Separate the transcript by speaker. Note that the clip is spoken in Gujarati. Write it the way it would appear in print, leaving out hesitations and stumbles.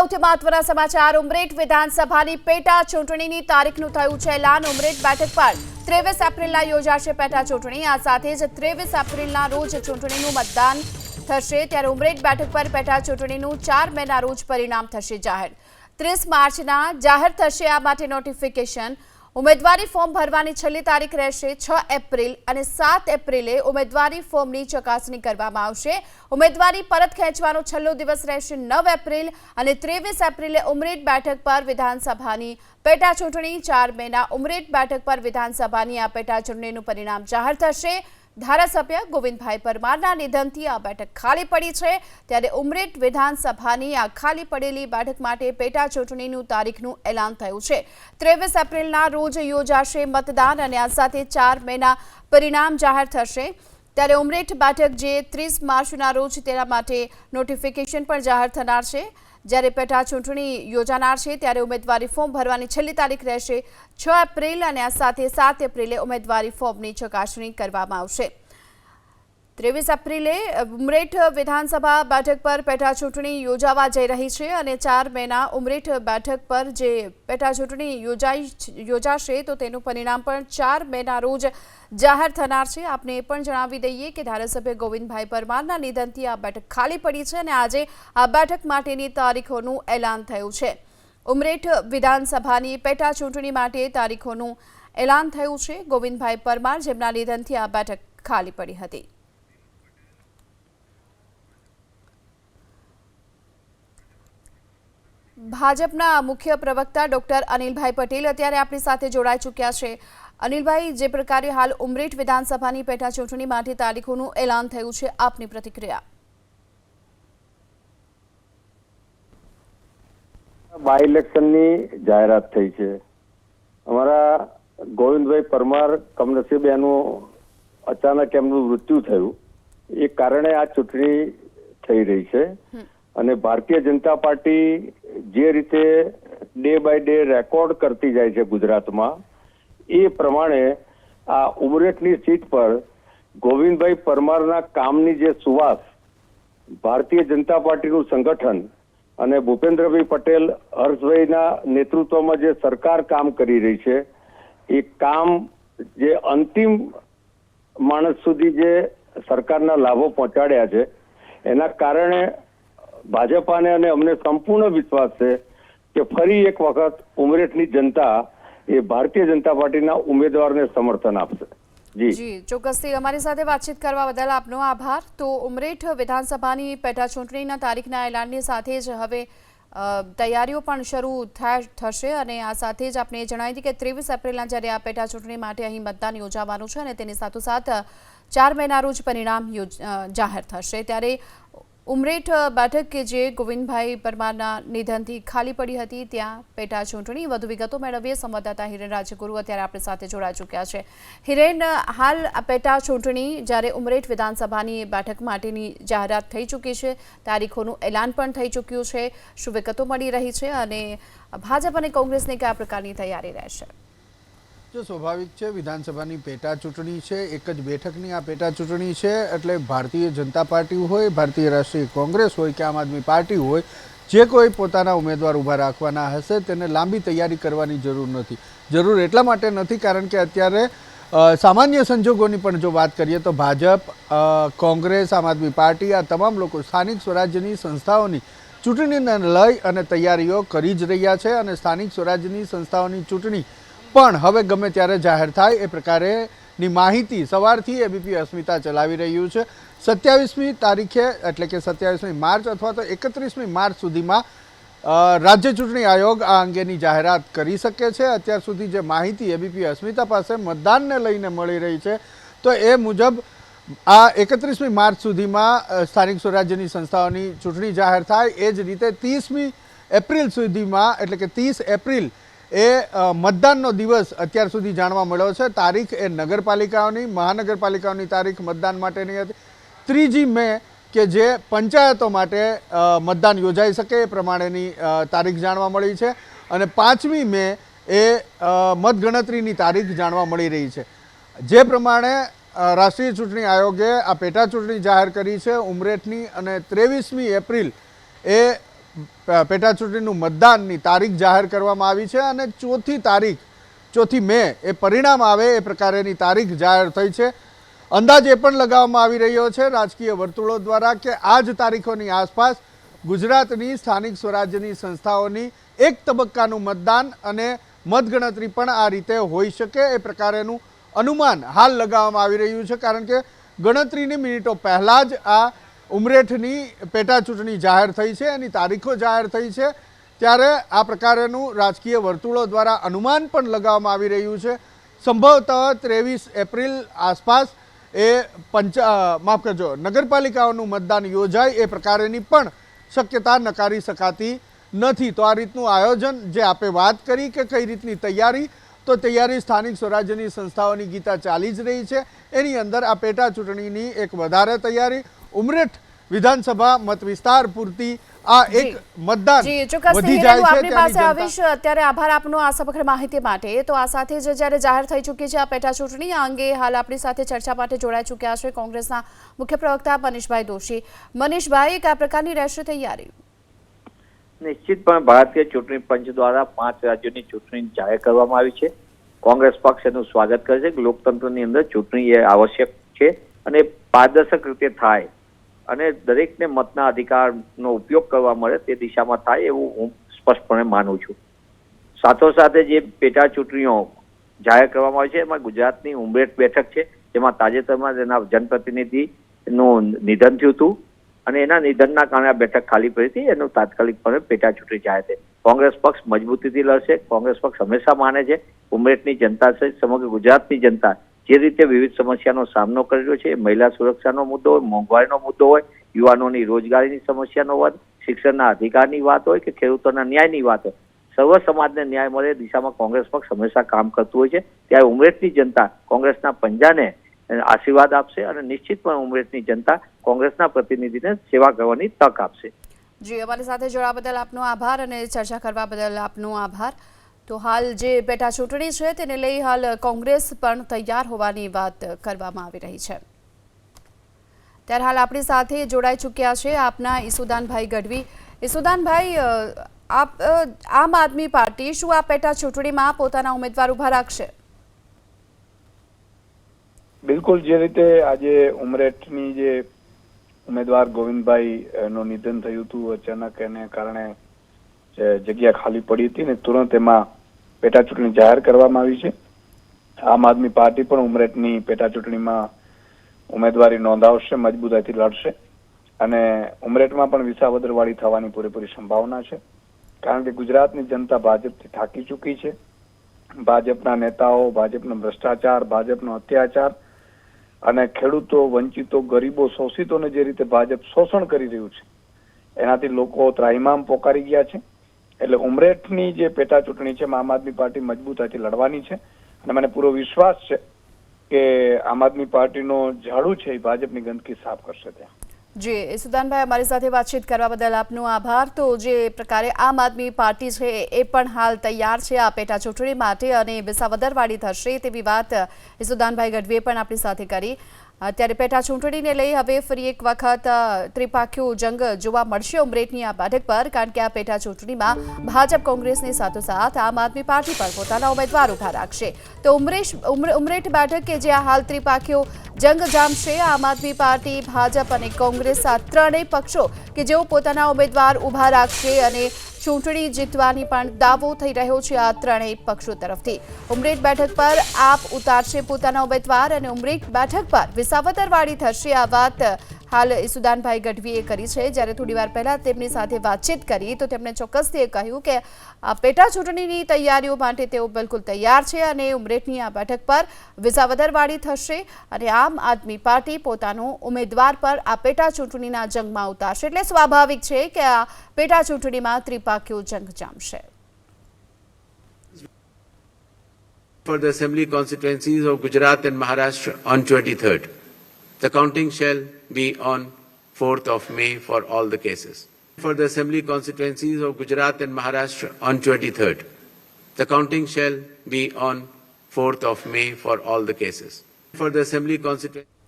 Speaker 1: સૌથી મહત્વના સમાચાર ઉમરેઠ વિધાનસભાની પેટા ચૂંટણીની તારીખનું થયું છે એલાન। ઉમરેઠ બેઠક પર 23 એપ્રિલના યોજાશે પેટા ચૂંટણી। આ સાથે જ 23 એપ્રિલના રોજ ચૂંટણીનું મતદાન થશે। ત્યારે ઉમરેઠ બેઠક પર પેટા ચૂંટણીનું 4 મેના રોજ પરિણામ થશે જાહેર। 30 માર્ચના જાહેર થશે આ માટે નોટિફિકેશન। ઉમેદવારી ફોર્મ ભરવાની છેલ્લી તારીખ રહેશે 6 એપ્રિલ અને 7 એપ્રિલે ઉમેદવારી ફોર્મની ચકાસણી કરવામાં આવશે। ઉમેદવારી પરત ખેંચવાનો છેલ્લો દિવસ રહેશે 9 એપ્રિલ અને 23 એપ્રિલે ઉમરેઠ બેઠક પર વિધાનસભાની પેટા ચૂંટણી। 4 મેના ઉમરેઠ બેઠક પર વિધાનસભાની આ પેટા ચૂંટણીનું પરિણામ જાહેર થશે। ધારાસભ્ય ગોવિંદભાઈ પરમારના નિધનથી આ બેઠક ખાલી પડી છે। ત્યારે ઉમરેઠ વિધાનસભાની આ ખાલી પડેલી બેઠક માટે પેટા ચૂંટણીનું તારીખનું એલાન થયું છે। 23 એપ્રિલના રોજ યોજાશે મતદાન અને આ સાથે 4 મેના પરિણામ જાહેર થશે। ત્યારે ઉમરેઠ બેઠક જે 30 માર્ચના રોજ તેના માટે નોટિફિકેશન પણ જાહેર થનાર છે। જ્યારે પેટા ચૂંટણી યોજાનાર છે ત્યારે ઉમેદવારી ફોર્મ ભરવાની છેલ્લી તારીખ રહેશે 6 એપ્રિલ અને આ સાથે 7 એપ્રિલે ઉમેદવારી ફોર્મની ચકાસણી કરવામાં આવશે। 23 એપ્રિલે ઉમરેઠ વિધાનસભા બેઠક પર પેટા ચૂંટણી યોજાવા જઈ રહી છે અને 4 મેના ઉમરેઠ બેઠક પર જે પેટા ચૂંટણી યોજાશે તો તેનું પરિણામ પણ 4 મેના રોજ જાહેર થનાર છે। આપને એ પણ જણાવી દઈએ કે ધારાસભ્ય ગોવિંદભાઈ પરમારના નિધનથી આ બેઠક ખાલી પડી છે અને આજે આ બેઠક માટેની તારીખોનું એલાન થયું છે। ઉમરેઠ વિધાનસભાની પેટા ચૂંટણી માટે તારીખોનું એલાન થયું છે। ગોવિંદભાઈ પરમાર જેમના નિધનથી આ બેઠક ખાલી પડી હતી। ભાજપના મુખ્ય પ્રવક્તા ડોક્ટર અનિલભાઈ પટેલ અત્યારે આપણી સાથે જોડાઈ ચૂક્યા છે। અનિલભાઈ, જે પ્રકારે હાલ ઉમરેઠ વિધાનસભાની પેટા ચૂંટણી માટે તારીખોનું એલાન થયું છે, આપની પ્રતિક્રિયા?
Speaker 2: બાય ઇલેક્શનની જાહેરાત થઈ છે। અમારા ગોવિંદભાઈ પરમાર કમનસીબે એનું અચાનક એમનું મૃત્યુ થયું, એ કારણે આ ચૂંટણી થઈ રહી છે અને ભારતીય જનતા પાર્ટી જે રીતે ડે બાય ડે રેકોર્ડ કરતી જાય છે ગુજરાતમાં, એ પ્રમાણે આ ઉમરેઠની સીટ પર ગોવિંદભાઈ પરમારના કામની જે સુવાસ ભારતીય જનતા પાર્ટીનું સંગઠન અને ભૂપેન્દ્રભાઈ પટેલ હર્ષભાઈના નેતૃત્વમાં જે સરકાર કામ કરી રહી છે, એ કામ જે અંતિમ માણસ સુધી જે સરકારના લાભો પહોંચાડ્યા છે, એના કારણે ભાજપાને અને અમને સંપૂર્ણ વિશ્વાસ છે કે ફરી એક વખત ઉમરેઠની જનતા એ ભારતીય જનતા પાર્ટીના ઉમેદવારને સમર્થન આપશે।
Speaker 1: જી ચોક્કસથી અમારી સાથે વાતચીત કરવા બદલ આપનો આભાર। તો ઉમરેઠ વિધાનસભાની પેટા ચૂંટણીના તારીખના એલાનની સાથે જ હવે તૈયારીઓ પણ શરૂ થશે અને આ સાથે જ આપણે જણાવી હતી કે 23 એપ્રિલના જ્યારે આ પેટા ચૂંટણી માટે અહીં મતદાન યોજાવાનું છે અને તેની સાથોસાથ 4 મેના રોજ પરિણામ જાહેર થશે। ત્યારે ઉમરેઠ બેઠક કે જે ગોવિંદભાઈ પરમારના નિધનથી ખાલી પડી હતી, ત્યાં પેટા ચૂંટણી વધુ વિગતો મેળવીએ। સંવાદદાતા હિરેન રાજગુરુ અત્યારે આપણી સાથે જોડાઈ ચૂક્યા છે। હિરેન, હાલ આ પેટા ચૂંટણી જ્યારે ઉમરેઠ વિધાનસભાની બેઠક માટેની જાહેરાત થઈ ચૂકી છે, તારીખોનું એલાન પણ થઈ ચૂક્યું છે, શું વિગતો મળી રહી છે અને ભાજપ અને કોંગ્રેસની કયા પ્રકારની તૈયારી રહેશે?
Speaker 3: જો સ્વાભાવિક છે, વિધાનસભાની પેટા ચૂંટણી છે, એક જ બેઠકની આ પેટા ચૂંટણી છે, એટલે ભારતીય જનતા પાર્ટી હોય, ભારતીય રાષ્ટ્રીય કોંગ્રેસ હોય કે આમ આદમી પાર્ટી હોય, જે કોઈ પોતાના ઉમેદવાર ઊભા રાખવાના હશે તેને લાંબી તૈયારી કરવાની જરૂર નથી। જરૂર એટલા માટે નથી કારણ કે અત્યારે સામાન્ય સંજોગોની પણ જો વાત કરીએ તો ભાજપ, કોંગ્રેસ, આમ આદમી પાર્ટી આ તમામ લોકો સ્થાનિક સ્વરાજ્યની સંસ્થાઓની ચૂંટણીને લઈ અને તૈયારીઓ કરી જ રહ્યા છે અને સ્થાનિક સ્વરાજ્યની સંસ્થાઓની ચૂંટણી પણ હવે ગમે ત્યારે જાહેર થાય એ પ્રકારેની માહિતી સવારથી એબીપી અસ્મિતા ચલાવી રહ્યું છે। 27મી તારીખે એટલે કે 27મી માર્ચ અથવા તો 31મી માર્ચ સુધીમાં રાજ્ય ચૂંટણી આયોગ આ અંગેની જાહેરાત કરી શકે છે। અત્યાર સુધી જે માહિતી એબીપી અસ્મિતા પાસે મતદાનને લઈને મળી રહી છે તો એ મુજબ આ 31મી માર્ચ સુધીમાં સ્થાનિક સ્વરાજ્યની સંસ્થાઓની ચૂંટણી જાહેર થાય, એ જ રીતે 30મી એપ્રિલ સુધીમાં એટલે કે 30 એપ્રિલ એ મતદાનનો દિવસ અત્યાર સુધી જાણવા મળ્યો છે। તારીખ એ નગરપાલિકાઓની, મહાનગરપાલિકાઓની તારીખ મતદાન માટેની હતી। 3જી મે કે જે પંચાયતો માટે મતદાન યોજાઈ શકે એ પ્રમાણેની તારીખ જાણવા મળી છે અને 5મી મે એ મતગણતરીની તારીખ જાણવા મળી રહી છે। જે પ્રમાણે રાષ્ટ્રીય ચૂંટણી આયોગે આ પેટા ચૂંટણી જાહેર કરી છે ઉમરેઠની અને 23મી એપ્રિલ એ પેટા ચૂંટણીનું મતદાનની તારીખ જાહેર કરવામાં આવી છે અને 4 મે એ પરિણામ આવે એ પ્રકારેની તારીખ જાહેર થઈ છે. અંદાજ એ પણ લગાવવામાં આવી રહ્યો છે રાજકીય વર્તુળો દ્વારા કે આ જ તારીખોની આસપાસ ગુજરાતની સ્થાનિક સ્વરાજ્યની સંસ્થાઓની એક તબક્કાનું મતદાન અને મતગણતરી પણ આ રીતે હોઈ શકે એ પ્રકારેનું અનુમાન હાલ લગાવવામાં આવી રહ્યું છે. કારણ કે ગણતરીની મિનિટો પહેલાં જ આ ઉમરેઠની પેટા ચૂંટણી જાહેર થઈ છે, એની તારીખો જાહેર થઈ છે. ત્યારે આ પ્રકારેનું રાજકીય વર્તુળો દ્વારા અનુમાન પણ લગાવવામાં આવી રહ્યું છે. સંભવતઃ 23 એપ્રિલ આસપાસ એ નગરપાલિકાઓનું મતદાન યોજાય એ પ્રકારેની પણ શક્યતા નકારી શકાતી નથી. તો આ રીતનું આયોજન જે આપે વાત કરી કે કઈ રીતની તૈયારી, તો તૈયારી સ્થાનિક સ્વરાજ્યની સંસ્થાઓની ગીતા ચાલી જ રહી છે. એની અંદર આ પેટા ચૂંટણીની એક વધારે તૈયારી, ઉમરેઠ વિધાનસભા મત વિસ્તાર પૂરતી આ એક મતદાન વધી જાય છે.
Speaker 1: આપણી પાસે આવીશ અત્યારે. આભાર આપનો આ સમગ્ર માહિતી માટે. તો આ સાથે જ જ્યારે જાહેર થઈ ચૂકી છે આ પેટા ચૂંટણી, આ અંગે હાલ આપણી સાથે ચર્ચા માટે જોડાઈ ચૂક્યા છે કોંગ્રેસના મુખ્ય પ્રવક્તા મનીષભાઈ દોશી. મનીષભાઈ, કયા પ્રકારની રહેશે તૈયારી?
Speaker 4: નિશ્ચિતપણે ભારતીય ચૂંટણી પંચ દ્વારા 5 રાજ્યોની ચૂંટણી જાહેર કરવામાં આવી છે. કોંગ્રેસ પક્ષ એનું સ્વાગત કરે છે કે લોકતંત્રની અંદર ચૂંટણી એ આવશ્યક છે અને પારદર્શક રીતે થાય અને દરેકને મતના અધિકારનો ઉપયોગ કરવા મળે તે દિશામાં થાય એવું હું સ્પષ્ટપણે માનું છું. સાથોસાથે જે પેટા ચૂંટણીઓ જાહેર કરવામાં આવી છે એમાં ગુજરાતની ઉમરેઠ બેઠક છે, જેમાં તાજેતરમાં તેના જનપ્રતિનિધિનું નિધન થયું હતું અને એના નિધનના કારણે આ બેઠક ખાલી પડી હતી. એનું તાત્કાલિકપણે પેટા ચૂંટણી જાહેર થઈ. કોંગ્રેસ પક્ષ મજબૂતીથી લડશે. કોંગ્રેસ પક્ષ હંમેશા માને છે ઉમરેઠની જનતા સહિત સમગ્ર ગુજરાતની જનતા જે રીતે વિવિધ સમસ્યાનો સામનો કરી રહ્યો છે, મહિલા સુરક્ષાનો મુદ્દો હોય, મોંઘવારીનો મુદ્દો હોય, યુવાનોની રોજગારીની સમસ્યાનો વાત, શિક્ષણના અધિકારની વાત હોય કે ખેડૂતોના ન્યાયની વાત હોય, સર્વ સમાજને ન્યાય મળે એ દિશામાં કોંગ્રેસ પક્ષ હંમેશા કામ કરતું હોય છે. ત્યારે ઉમરેઠની જનતા કોંગ્રેસના પંજાને આશીર્વાદ આપશે અને નિશ્ચિતપણે ઉમરેઠની જનતા કોંગ્રેસના પ્રતિનિધિને સેવા કરવાની તક આપશે.
Speaker 1: જી, અમારી સાથે જોડાવા બદલ આપનો આભાર અને ચર્ચા કરવા બદલ આપનો આભાર. તો હાલ જે પેટા ચૂંટણી છે તેને લઈ હાલ કોંગ્રેસ પણ તૈયાર હોવાની વાત કરવામાં આવી રહી છે. ત્યારે હાલ આપણી સાથે જોડાઈ ચૂક્યા છે આપના ઈસુદાનભાઈ ગઢવી. ઈસુદાનભાઈ, આપ આમ આદમી પાર્ટી શું આ પેટા ચૂંટણીમાં પોતાના ઉમેદવાર ઉભા રાખશે?
Speaker 5: બિલકુલ, જે રીતે આજે ઉમરેઠની જે ઉમેદવાર ગોવિંદભાઈ નું નિધન થયું હતું અચાનક, એને કારણે જગ્યા ખાલી પડી હતી ને તુરંત એમાં પેટા ચૂંટણી જાહેર કરવામાં આવી છે. આમ આદમી પાર્ટી પણ ઉમરેઠની પેટા ચૂંટણીમાં ઉમેદવારી નોંધાવશે, મજબૂતાઈથી લડશે અને ઉમરેઠમાં પણ વિસાવદરવાળી થવાની પૂરેપૂરી સંભાવના છે. કારણ કે ગુજરાતની જનતા ભાજપથી થાકી ચૂકી છે. ભાજપના નેતાઓ, ભાજપનો ભ્રષ્ટાચાર, ભાજપનો અત્યાચાર અને ખેડૂતો, વંચિતો, ગરીબો, શોષિતોને જે રીતે ભાજપ શોષણ કરી રહ્યું છે એનાથી લોકો ત્રાહિમામ પોકારી ગયા છે. એટલે ઉમરેઠની જે પેટા ચૂંટણી છે આમ આદમી પાર્ટી મજબૂતાઈથી લડવાની છે અને મને પૂરો વિશ્વાસ છે કે આમ આદમી પાર્ટીનો ઝાડુ છે એ ભાજપની ગંદકી સાફ કરશે. ત્યાં
Speaker 1: જી, ઈસુદાનભાઈ, અમારી સાથે વાતચીત કરવા બદલ આપનો આભાર. તો જે પ્રકારે આમ આદમી પાર્ટી છે એ પણ હાલ તૈયાર છે આ પેટા ચૂંટણી માટે અને વિસાવદરવાળી થશે તેવી વાત ઈસુદાનભાઈ ગઢવીએ પણ આપણી સાથે કરી. ત્યારે પેટા ચૂંટણીને લઈ હવે ફરી એક વખત ત્રિપાખ્યું જંગ જોવા મળશે ઉમરેઠની આ બેઠક પર. કારણ કે આ પેટા ચૂંટણીમાં ભાજપ કોંગ્રેસની સાથોસાથ આમ આદમી પાર્ટી પર પોતાના ઉમેદવાર ઉભા રાખશે. તો ઉમરેઠ બેઠક કે જ્યાં હાલ ત્રિપાખ્યો જંગ જામશે, આમ આદમી પાર્ટી, ભાજપ અને કોંગ્રેસ આ ત્રણેય પક્ષો કે જેઓ પોતાના ઉમેદવાર ઉભા રાખશે અને ચૂંટણી જીતવાની પણ દાવો થઈ રહ્યો છે આ ત્રણેય પક્ષો તરફથી. ઉમરેઠ બેઠક પર આપ ઉતારશે પોતાના ઉમેદવાર અને ઉમરેઠ બેઠક પર વિસાવદરવાળી થશે આ વાત હાલ ઈસુદાનભાઈ ગઢવીએ કરી છે. જ્યારે થોડીવાર પહેલા તેમની સાથે વાતચીત કરી તો તેમણે ચોક્કસથી કહ્યું કે આ પેટા ચૂંટણીની તૈયારીઓ માટે તેઓ બિલકુલ તૈયાર છે અને ઉમરેઠની આ બેઠક પર વિસાવદરવાળી થશે અને આમ આદમી પાર્ટી પોતાનો ઉમેદવાર પર આ પેટા ચૂંટણીના જંગમાં ઉતારશે. એટલે સ્વાભાવિક છે કે આ પેટા ચૂંટણીમાં ત્રિપાખ્યો જંગ જામશે.
Speaker 6: For the assembly constituencies of Gujarat and Maharashtra on 23rd. The counting shall be on 4th of May for all the cases. For the assembly constituencies of Gujarat and Maharashtra on 23rd. The counting shall be on 4th of May for all the cases. For the assembly constituencies